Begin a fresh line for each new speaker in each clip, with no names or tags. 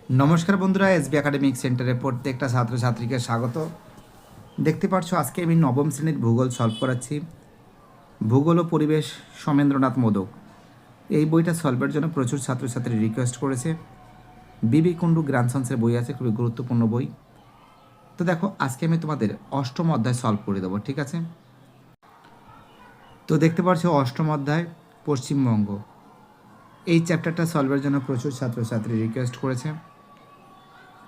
নমস্কার বন্ধুরা, SB academic সেন্টারে প্রত্যেকটা ছাত্রছাত্রীকে স্বাগত। দেখতে পাচ্ছ আজকে আমি নবম শ্রেণীর ভূগোল সলভ করাচ্ছি। ভূগোল ও পরিবেশ, সমেন্দ্রনাথ মোদক। এই বইটা সলভের জন্য প্রচুর ছাত্রছাত্রী রিকোয়েস্ট করেছে। বিবি কুণ্ডু গ্র্যান্ডসন্সের বই আছে, খুবই গুরুত্বপূর্ণ বই। তো দেখো, আজকে আমি তোমাদের অষ্টম অধ্যায় সলভ করে দেবো, ঠিক আছে? তো দেখতে পাচ্ছ অষ্টম অধ্যায় পশ্চিমবঙ্গ। এই চ্যাপ্টারটা সলভের জন্য প্রচুর ছাত্রছাত্রী রিকোয়েস্ট করেছে।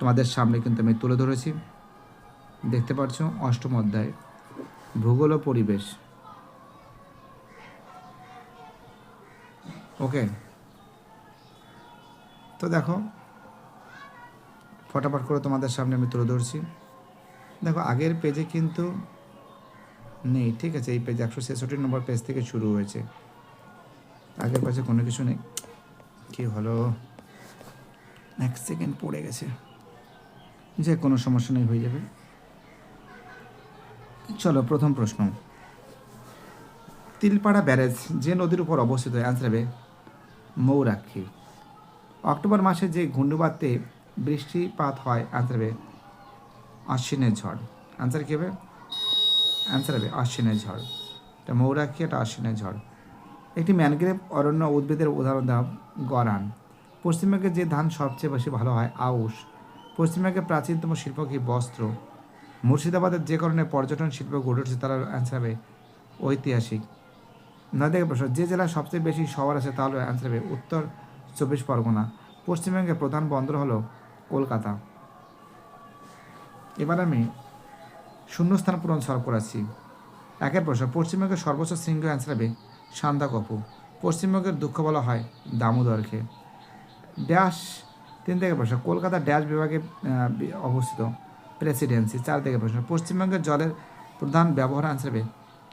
তোমাদের সামনে কিন্তু আমি তুলে ধরেছি। দেখতে পাচ্ছ অষ্টম অধ্যায় ভূগোল ও পরিবেশ। ওকে, তো দেখো ফটাফট করে তোমাদের সামনে আমি তুলে ধরছি। দেখো আগের পেজে কিন্তু নেই, ঠিক আছে? এই পেজ 166 নম্বর পেজ থেকে শুরু হয়েছে। আগের পেজে কোনো কিছু নেই। কি হলো, এক সেকেন্ড পড়ে গেছে, যে কোনো সমস্যা নেই, হয়ে যাবে। চলো, প্রথম প্রশ্ন। তিলপাড়া ব্যারেজ যে নদীর উপর অবস্থিত? অ্যান্সার হবে মৌরাক্ষী। অক্টোবর মাসে যে ঘূর্ণিবাতে বৃষ্টিপাত হয়? অ্যান্সার হবে আশ্বিনের ঝড়। অ্যান্সার কী হবে? অ্যান্সার হবে আশ্বিনের ঝড়। এটা মৌরাক্ষী, এটা আশ্বিনের ঝড়। একটি ম্যানগ্রেভ অরণ্য উদ্ভিদের উদাহরণ দেওয়া। গরান। পশ্চিমবঙ্গে যে ধান সবচেয়ে বেশি ভালো হয়? আউশ। পশ্চিমবঙ্গের প্রাচীনতম শিল্প কি? বস্ত্র। মুর্শিদাবাদের যে কারণে পর্যটন শিল্প গড়ে উঠেছে তার অ্যান্সার হবে ঐতিহাসিক। নয় থেকে প্রশ্ন, যে জেলায় সবচেয়ে বেশি শহর আছে তাহলে অ্যান্সার হবে উত্তর 24 পরগনা। পশ্চিমবঙ্গের প্রধান বন্দর হলো কলকাতা। এবার আমি শূন্যস্থান পূরণ সলভ করাচ্ছি। একের প্রশ্ন, পশ্চিমবঙ্গের সর্বোচ্চ শৃঙ্গ? অ্যান্সার হবে সান্দাকফু। পশ্চিমবঙ্গের দুঃখ বলা হয় দামোদরকে। ড্যাশ। 3 থেকে প্রশ্ন, কলকাতা ড্যাশ বিভাগে অবস্থিত? প্রেসিডেন্সি। 4 থেকে প্রশ্ন, পশ্চিমবঙ্গের জলের প্রধান ব্যবহার? অ্যান্সার হবে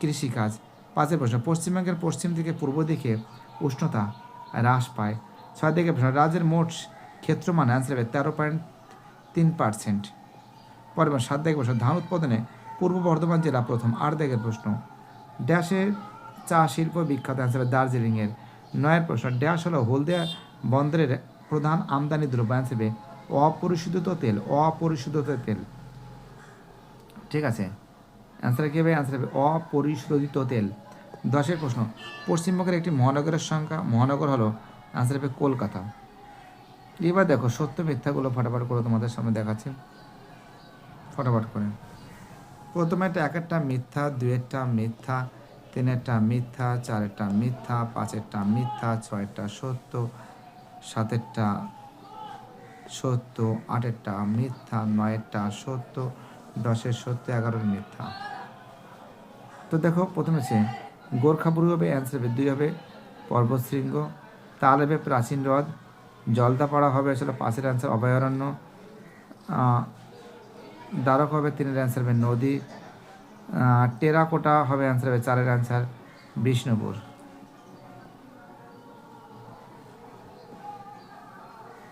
কৃষিকাজ। 5 প্রশ্ন, পশ্চিমবঙ্গের পশ্চিম থেকে পূর্ব দিকে উষ্ণতা হ্রাস পায়। 6 থেকে প্রশ্ন, রাজ্যের মোট ক্ষেত্রমান? অ্যান্সার হবে 13.3%। পরের 7 থেকে প্রশ্ন, ধান উৎপাদনে পূর্ব বর্ধমান জেলা প্রথম। 8 থেকে প্রশ্ন, ড্যাশের চা শিল্প বিখ্যাত? অ্যান্সার হবে দার্জিলিংয়ের। 9 প্রশ্ন, ড্যাশ হলো হলদিয়া বন্দরের প্রধান আমদানি দ্রব্য? অ্যান্সার হবে অপরিশোধিত তেল। অপরিশোধিত তেল, ঠিক আছে? অ্যান্সার কী হবে? অ্যান্সার হবে অপরিশোধিত তেল। 10 প্রশ্ন, পশ্চিমবঙ্গের একটি মহানগরের সংখ্যা? মহানগর হলো অ্যান্সার হবে কলকাতা। এবার দেখো সত্য মিথ্যাগুলো ফটাফট করে তোমাদের সামনে দেখাচ্ছি, ফটাফট করে। প্রথমে এটা 1-টা মিথ্যা, 2-টা মিথ্যা, 3-টা মিথ্যা, 4-টা মিথ্যা, 5-টা মিথ্যা, 6-টা সত্য, 7-টা সত্য, 8-টা মিথ্যা, 9-টা সত্য, 10-এর সত্য, 11-এর মিথ্যা। তো দেখো প্রথমে সে গোর্খাবুরু হবে, অ্যান্সার হবে 2 হবে পর্বতশৃঙ্গ। তাল হবে প্রাচীন হ্রদ। জলদাপাড়া হবে আসলে 5-এর অ্যান্সার অভয়ারণ্য। দ্বারক হবে 3-এর অ্যান্সার হবে নদী। টেরাকোটা হবে অ্যান্সার হবে 4-এর অ্যান্সার বিষ্ণুপুর।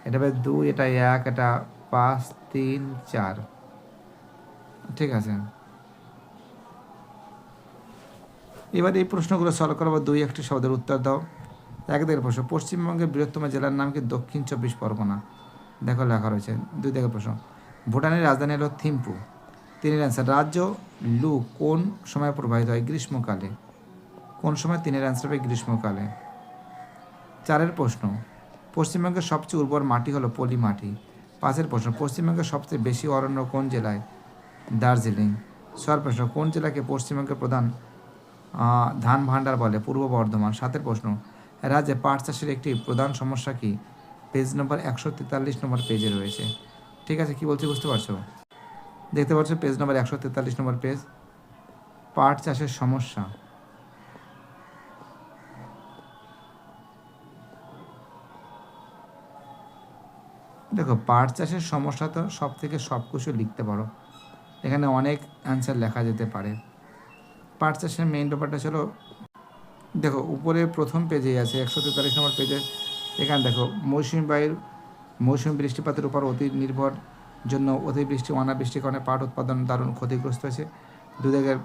এটা হবে 2, এটা 1, এটা 5, 3, 4, ঠিক আছে? এবার এই প্রশ্নগুলো সলভ করার পর 2-1টি শব্দের উত্তর দাও। 1 থেকে প্রশ্ন, পশ্চিমবঙ্গের বৃহত্তম জেলার নাম কি? দক্ষিণ 24 পরগনা। দেখো লেখা রয়েছে। 2 থেকে প্রশ্ন, ভুটানের রাজধানী হলো থিম্পু। 3-এর অ্যান্সার রাজ্য লু কোন সময় প্রবাহিত হয়? গ্রীষ্মকালে। কোন সময়? 3-এর অ্যান্সার হবে গ্রীষ্মকালে। 4-এর প্রশ্ন, পশ্চিমবঙ্গের সবচেয়ে উর্বর মাটি হলো পলি মাটি। 5-এর প্রশ্ন, পশ্চিমবঙ্গের সবচেয়ে বেশি অরণ্য কোন জেলায়? দার্জিলিং। 6-এর প্রশ্ন, কোন জেলাকে পশ্চিমবঙ্গের প্রধান ধান ভাণ্ডার বলে? পূর্ব বর্ধমান। 7-এর প্রশ্ন, রাজ্যে পাট চাষের একটি প্রধান সমস্যা কি? পেজ নম্বর 143 নম্বর পেজে রয়েছে, ঠিক আছে? কি বলছি বুঝতে পারছো? দেখতে পাচ্ছ পেজ নম্বর 143 নম্বর পেজ, পাট চাষের সমস্যা। দেখো পাট চাষের সমস্যা তো সব থেকে সব কিছু লিখতে পারো, এখানে অনেক অ্যান্সার লেখা যেতে পারে। পাট চাষের মেইন ব্যাপারটা ছিল, দেখো উপরে প্রথম পেজেই আছে 143 নম্বর পেজে। এখানে দেখো মৌসুমী বৃষ্টিপাতের উপর অতি নির্ভর জন্য অতিবৃষ্টি অনাবৃষ্টির কারণে পাট উৎপাদন দারুণ ক্ষতিগ্রস্ত হয়েছে। 2 দাগের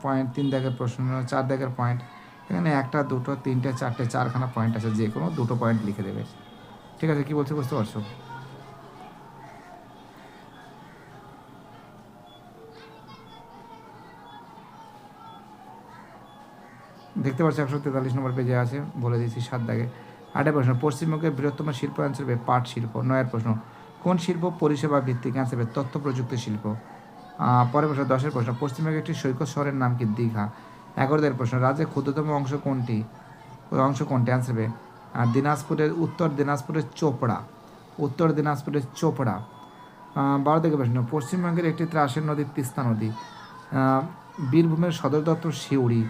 পয়েন্ট, 3 দাগের প্রশ্ন, 4 দাগের পয়েন্ট। এখানে 1টা 2টো 3টে 4টে 4খানা পয়েন্ট আছে, যে কোনো 2টো পয়েন্ট লিখে দেবে, ঠিক আছে? কি বলছে বুঝতে পারছো? দেখতে পাচ্ছি 143 নম্বর পেজে আছে, বলে দিয়েছি 7 দাগে। 8 প্রশ্ন, পশ্চিমবঙ্গের বৃহত্তম শিল্প অ্যান্সার হবে পাট শিল্প। 9 প্রশ্ন, কোন শিল্প পরিষেবা ভিত্তিক? অ্যান্সার হবে তথ্য প্রযুক্তি শিল্প। পরের প্রশ্ন 10 প্রশ্ন, পশ্চিমবঙ্গের একটি সৈকত শহরের নাম কি? দীঘা। 11 প্রশ্ন, রাজ্যের ক্ষুদ্রতম অংশ কোনটি? অ্যান্সার হবে দিনাজপুরের উত্তর দিনাজপুরের চোপড়া। উত্তর দিনাজপুরের চোপড়া। 12 প্রশ্ন, পশ্চিমবঙ্গের একটি ত্রাসের নদী তিস্তা নদী। বীরভূমের সদর দপ্তর সিউড়ি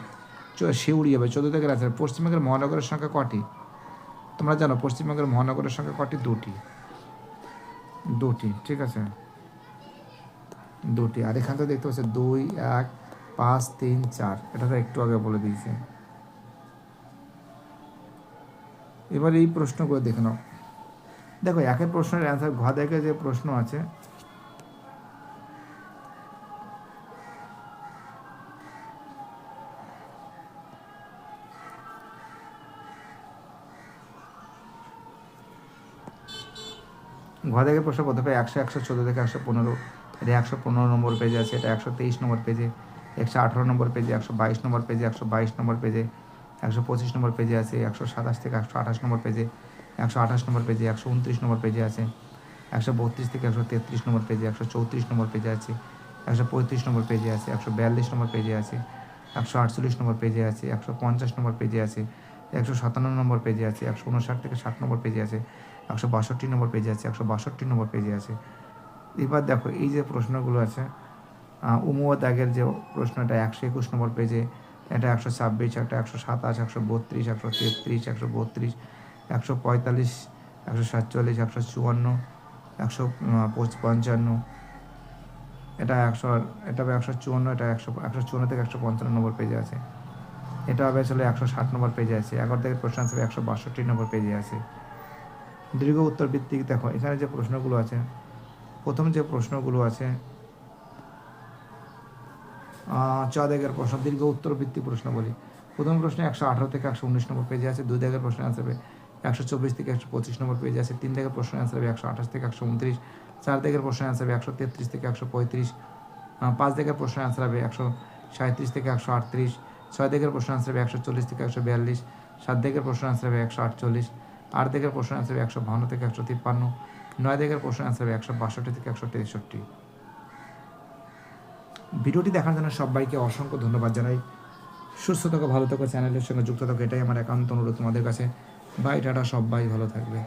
হবে। 14 আছে, পশ্চিমবঙ্গের মহানগরের সংখ্যা কটি? তোমরা জানো পশ্চিমবঙ্গের মহানগরের সংখ্যা কটি? দুটি, ঠিক আছে, দুটি। আর এখান থেকে দেখতে পাচ্ছি 2, 1, 5, 3, 4, এটা তো একটু আগে বলে দিয়েছে। এবার এই প্রশ্নগুলো দেখে নাও। দেখো, একের প্রশ্নের অ্যান্সার ঘ দেখে যে প্রশ্ন আছে, ঘ থেকে প্রশ্ন করতে পারে 100, 114 থেকে 115, এটা 115 নম্বর পেজে আছে, এটা 123 নম্বর পেজে, 118 নম্বর পেজে, 122 নম্বর পেজে, 122 নম্বর পেজে, 125 নম্বর পেজে আছে, 127 থেকে 128 নম্বর পেজে, 128 নম্বর পেজে, 129 নম্বর পেজে আছে, 132 থেকে 133 নম্বর পেজে, 134 নম্বর পেজে আছে, 135 নম্বর পেজে আছে, 142 নম্বর পেজে আছে, 148 নম্বর পেজে আছে, 150 নম্বর পেজে আছে, 157 নম্বর পেজে আছে, 159 থেকে 60 নম্বর পেজে আছে, 162 নম্বর পেজে আছে, 162 নম্বর পেজে আছে। এবার দেখো এই যে প্রশ্নগুলো আছে, উমুয়া দাগের যে প্রশ্নটা 121 নম্বর পেজে, এটা 126, একটা 127, 132, 133, 132, 145, 147, 154, 155, এটা 154, এটা 154 থেকে 155 নম্বর পেজে আছে। এটা হবে আসলে 160 নম্বর পেজে আছে। 11 থেকে প্রশ্ন আছে 162 নম্বর পেজে আছে। দীর্ঘ উত্তর ভিত্তিক দেখো এখানে যে প্রশ্নগুলো আছে, প্রথম যে প্রশ্নগুলো আছে 4 দাগের প্রশ্ন, দীর্ঘ উত্তর ভিত্তিক প্রশ্ন বলি। প্রথম প্রশ্ন 118 থেকে 119 নম্বর পেজে আছে। 2 দাগের প্রশ্ন অ্যান্সার হবে 124 থেকে 125 নম্বর পেজে আছে। 3 দাগের প্রশ্ন অ্যান্সার হবে 128 থেকে 129। 4 দাগের প্রশ্ন অ্যান্সার হবে 133 থেকে 135। 5 দাগের প্রশ্ন অ্যান্সার হবে 137 থেকে 138। 6 দাগের প্রশ্ন অ্যান্সার হবে 140 থেকে 142। 7 দাগের প্রশ্ন অ্যান্সার হবে 148। 8 দাগের প্রশ্ন অ্যান্সার হবে 152 থেকে 153। 9 দাগের প্রশ্ন অ্যান্সার হবে 162 থেকে 163। ভিডিওটি দেখার জন্য সবাইকে অসংখ্য ধন্যবাদ জানাই। সুস্থ থাকো, ভালো থাকো, চ্যানেলের সঙ্গে যুক্ত থাকো, এটাই আমার একান্ত অনুরোধ তোমাদের কাছে। বাই টাটা, সবাই ভালো থাকবে।